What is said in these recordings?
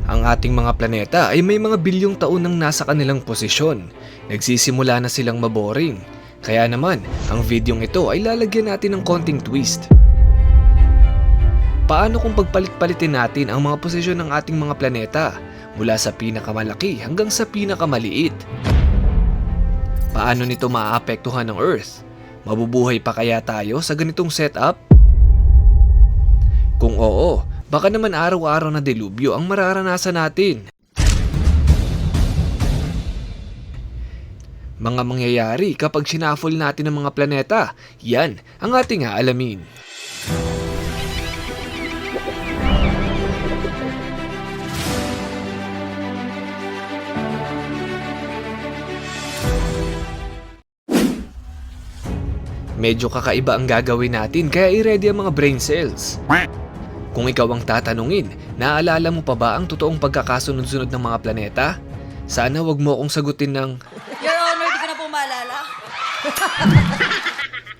Ang ating mga planeta ay may mga bilyong taon nang nasa kanilang posisyon. Nagsisimula na silang maboring. Kaya naman, ang videong ito ay lalagyan natin ng konting twist. Paano kung pagpalit-palitin natin ang mga posisyon ng ating mga planeta mula sa pinakamalaki hanggang sa pinakamaliit? Paano nito maaapektuhan ng Earth? Mabubuhay pa kaya tayo sa ganitong setup? Kung oo, baka naman araw-araw na delubyo ang mararanasan natin. Mga mangyayari kapag sinafol natin ang mga planeta, yan ang ating aalamin. Medyo kakaiba ang gagawin natin kaya i-ready ang mga brain cells. Kung ikaw ang tatanungin, naalala mo pa ba ang totoong pagkakasunod-sunod ng mga planeta? Sana wag mo akong sagutin ng, Your Honor, di ko na po maalala.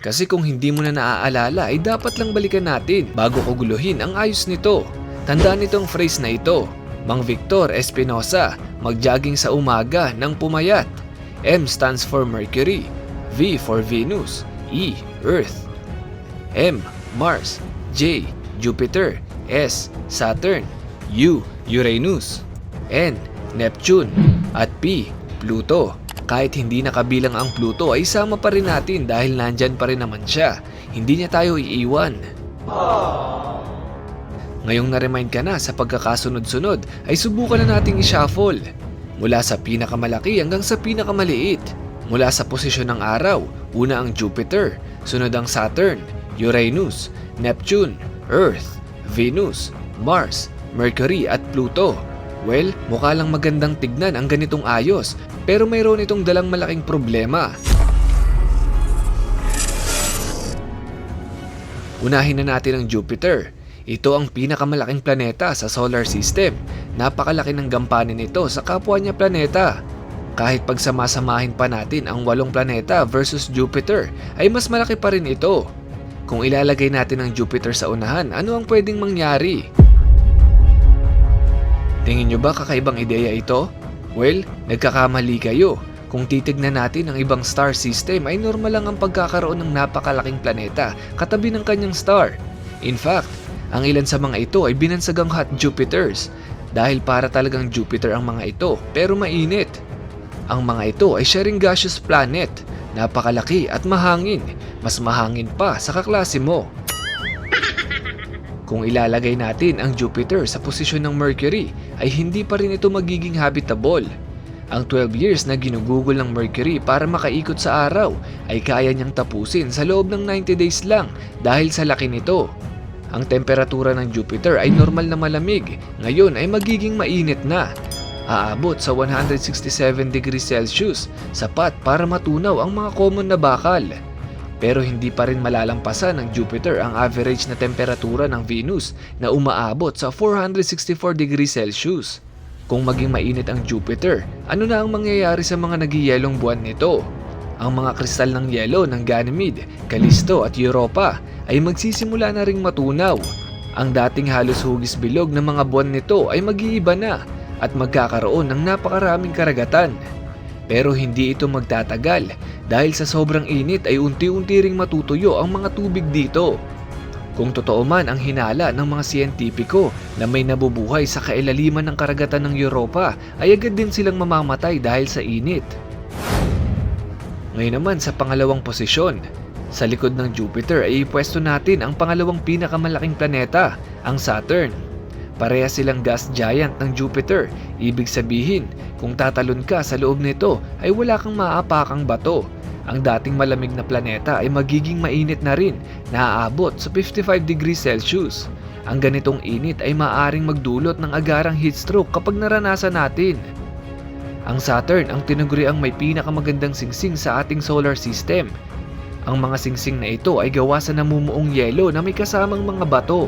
kasi kung hindi mo na naaalala ay dapat lang balikan natin bago ko guluhin ang ayos nito. Tandaan nitong phrase na ito. Mang Victor Espinosa, mag-jogging sa umaga ng pumayat. M stands for Mercury, V for Venus, E, Earth, M, Mars, J, Jupiter, S, Saturn, U, Uranus, N, Neptune, at P, Pluto. Kahit hindi nakabilang ang Pluto ay sama pa rin natin dahil nandyan pa rin naman siya. Hindi niya tayo iiwan. Ngayong na-remind ka na sa pagkakasunod-sunod ay subukan na nating i-shuffle. Mula sa pinakamalaki hanggang sa pinakamaliit. Mula sa posisyon ng araw, una ang Jupiter, sunod ang Saturn, Uranus, Neptune, Earth, Venus, Mars, Mercury at Pluto. Well, mukha lang magandang tignan ang ganitong ayos, pero mayroon itong dalang malaking problema. Unahin na natin ang Jupiter. Ito ang pinakamalaking planeta sa solar system. Napakalaki ng gampanin nito sa kapwa niya planeta. Kahit pagsamasamahin pa natin ang 8 planeta versus Jupiter, ay mas malaki pa rin ito. Kung ilalagay natin ang Jupiter sa unahan, ano ang pwedeng mangyari? Tingin nyo ba kakaibang ideya ito? Well, nagkakamali kayo. Kung titignan natin ang ibang star system ay normal lang ang pagkakaroon ng napakalaking planeta katabi ng kanyang star. In fact, ang ilan sa mga ito ay binansagang hot Jupiters dahil para talagang Jupiter ang mga ito pero mainit. Ang mga ito ay sharing gaseous planet, napakalaki at mahangin, mas mahangin pa sa kaklase mo. Kung ilalagay natin ang Jupiter sa posisyon ng Mercury, ay hindi pa rin ito magiging habitable. Ang 12 years na ginugugol ng Mercury para makaikot sa araw ay kaya niyang tapusin sa loob ng 90 days lang dahil sa laki nito. Ang temperatura ng Jupiter ay normal na malamig, ngayon ay magiging mainit na. Aabot sa 167 degrees Celsius, sapat para matunaw ang mga common na bakal. Pero hindi pa rin malalampasan ng Jupiter ang average na temperatura ng Venus na umaabot sa 464 degrees Celsius. Kung maging mainit ang Jupiter, ano na ang mangyayari sa mga nagyayelong buwan nito? Ang mga kristal ng yelo ng Ganymede, Callisto at Europa ay magsisimula na ring matunaw. Ang dating halos hugis bilog ng mga buwan nito ay mag-iiba na at magkakaroon ng napakaraming karagatan. Pero hindi ito magtatagal dahil sa sobrang init ay unti-unti ring matutuyo ang mga tubig dito. Kung totoo man ang hinala ng mga siyentipiko na may nabubuhay sa kailaliman ng karagatan ng Europa ay agad din silang mamamatay dahil sa init. Ngayon naman sa pangalawang posisyon, sa likod ng Jupiter ay ipwesto natin ang pangalawang pinakamalaking planeta, ang Saturn. Pareha silang gas giant ng Jupiter, ibig sabihin kung tatalon ka sa loob nito ay wala kang maaapakang bato. Ang dating malamig na planeta ay magiging mainit na rin, naaabot sa 55 degrees Celsius. Ang ganitong init ay maaaring magdulot ng agarang heat stroke kapag naranasan natin. Ang Saturn ang tinaguriang may pinakamagandang singsing sa ating solar system. Ang mga singsing na ito ay gawa sa namumuong yelo na may kasamang mga bato.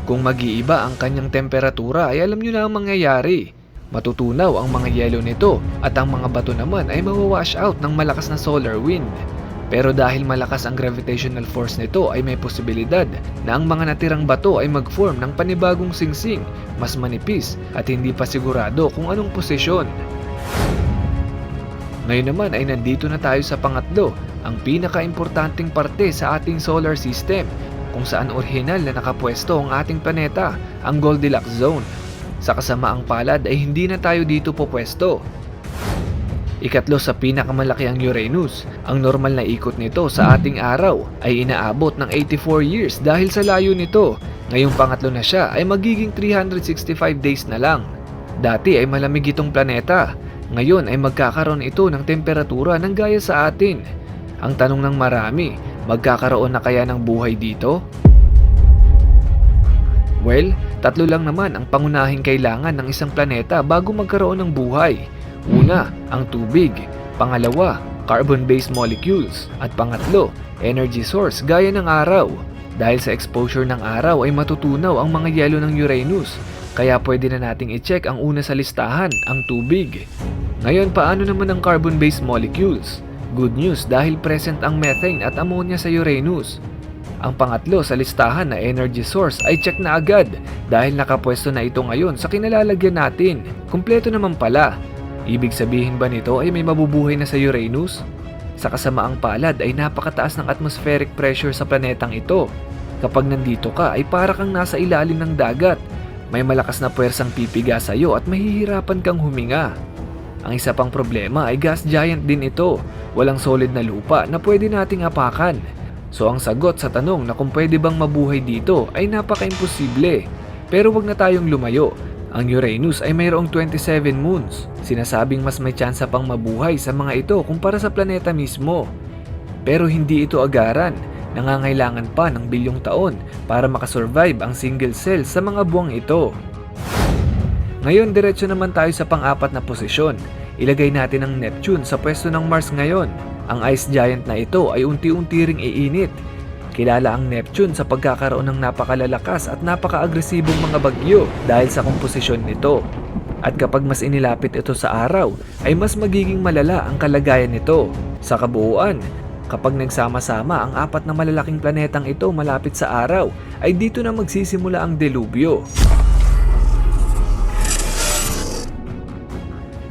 Kung mag-iiba ang kanyang temperatura ay alam nyo na ang mangyayari. Matutunaw ang mga yelo nito at ang mga bato naman ay mawawash out ng malakas na solar wind. Pero dahil malakas ang gravitational force nito ay may posibilidad na ang mga natirang bato ay mag-form ng panibagong singsing, mas manipis at hindi pa sigurado kung anong posisyon. Ngayon naman ay nandito na tayo sa pangatlo, ang pinaka-importanting parte sa ating solar system, kung saan orihinal na nakapwesto ang ating planeta, ang Goldilocks Zone. Sa kasamaang palad ay hindi na tayo dito pupwesto. Ikatlo sa pinakamalaki ang Uranus. Ang normal na ikot nito sa ating araw ay inaabot ng 84 years dahil sa layo nito. Ngayong pangatlo na siya ay magiging 365 days na lang. Dati ay malamig itong planeta. Ngayon ay magkakaroon ito ng temperatura ng gaya sa atin. Ang tanong ng marami, magkakaroon na kaya ng buhay dito? Well, tatlo lang naman ang pangunahing kailangan ng isang planeta bago magkaroon ng buhay. Una, ang tubig. Pangalawa, carbon-based molecules. At pangatlo, energy source gaya ng araw. Dahil sa exposure ng araw ay matutunaw ang mga yelo ng Uranus. Kaya pwede na nating i-check ang una sa listahan, ang tubig. Ngayon, paano naman ang carbon-based molecules? Good news dahil present ang methane at ammonia sa Uranus. Ang pangatlo sa listahan na energy source ay check na agad dahil nakapwesto na ito ngayon sa kinalalagyan natin. Kumpleto naman pala. Ibig sabihin ba nito ay may mabubuhay na sa Uranus? Sa kasamaang palad ay napakataas ng atmospheric pressure sa planetang ito. Kapag nandito ka ay para kang nasa ilalim ng dagat. May malakas na puwersang pipiga sa iyo at mahihirapan kang huminga. Ang isa pang problema ay gas giant din ito. Walang solid na lupa na pwede nating apakan. So ang sagot sa tanong na kung pwede bang mabuhay dito ay napaka-imposible. Pero wag na tayong lumayo. Ang Uranus ay mayroong 27 moons. Sinasabing mas may tsansa pang mabuhay sa mga ito kumpara sa planeta mismo. Pero hindi ito agaran. Nangangailangan pa ng bilyong taon para makasurvive ang single cell sa mga buwang ito. Ngayon, diretso naman tayo sa pang-apat na posisyon. Ilagay natin ang Neptune sa pwesto ng Mars ngayon. Ang ice giant na ito ay unti-unti ring iinit. Kilala ang Neptune sa pagkakaroon ng napakalalakas at napaka-agresibong mga bagyo dahil sa komposisyon nito. At kapag mas inilapit ito sa araw, ay mas magiging malala ang kalagayan nito. Sa kabuuan, kapag nagsama-sama ang apat na malalaking planetang ito malapit sa araw, ay dito na magsisimula ang delubyo.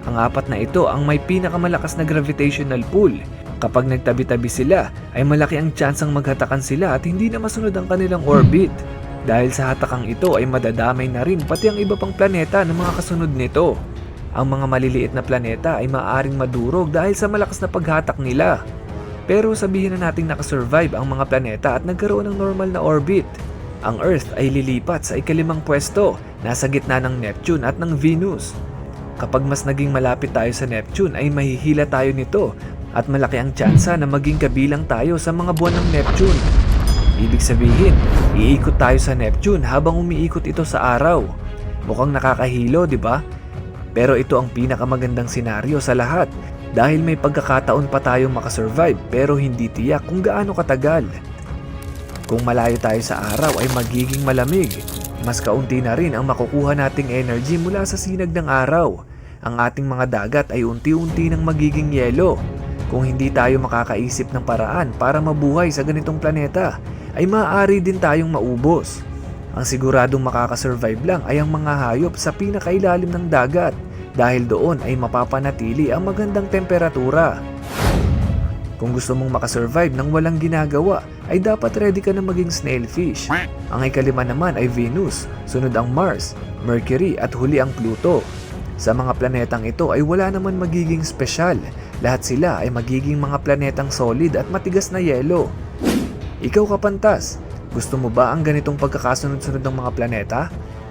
Ang apat na ito ang may pinakamalakas na gravitational pull. Kapag nagtabi-tabi sila, ay malaki ang tsansang maghatakan sila at hindi na masunod ang kanilang orbit. Dahil sa hatakang ito ay madadamay na rin pati ang iba pang planeta ng mga kasunod nito. Ang mga maliliit na planeta ay maaaring madurog dahil sa malakas na paghatak nila. Pero sabihin na nating nakasurvive ang mga planeta at nagkaroon ng normal na orbit. Ang Earth ay lilipat sa ikalimang pwesto, nasa gitna ng Neptune at ng Venus. Kapag mas naging malapit tayo sa Neptune ay mahihila tayo nito at malaki ang tsansa na maging kabilang tayo sa mga buwan ng Neptune. Ibig sabihin, iikot tayo sa Neptune habang umiikot ito sa araw. Mukhang nakakahilo, di ba? Pero ito ang pinakamagandang senaryo sa lahat dahil may pagkakataon pa tayong makasurvive pero hindi tiyak kung gaano katagal. Kung malayo tayo sa araw ay magiging malamig. Mas kaunti na rin ang makukuha nating energy mula sa sinag ng araw. Ang ating mga dagat ay unti-unti nang magiging yelo. Kung hindi tayo makakaisip ng paraan para mabuhay sa ganitong planeta, ay maaari din tayong maubos. Ang siguradong makakasurvive lang ay ang mga hayop sa pinakailalim ng dagat dahil doon ay mapapanatili ang magandang temperatura. Kung gusto mong makasurvive ng walang ginagawa, ay dapat ready ka na maging snailfish. Ang ikalima naman ay Venus, sunod ang Mars, Mercury at huli ang Pluto. Sa mga planetang ito ay wala naman magiging spesyal. Lahat sila ay magiging mga planetang solid at matigas na yelo. Ikaw kapantas, gusto mo ba ang ganitong pagkakasunod-sunod ng mga planeta?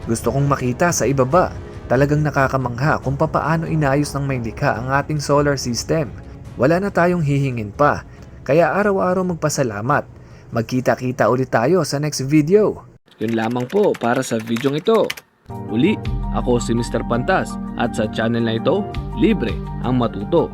Gusto kong makita sa ibaba. Talagang nakakamangha kung papaano inayos ng may likha ang ating solar system. Wala na tayong hihingin pa, kaya araw-araw magpasalamat. Magkita-kita ulit tayo sa next video. Yun lamang po para sa video ito. Uli, ako si Mr. Pantas at sa channel na ito, libre ang matuto.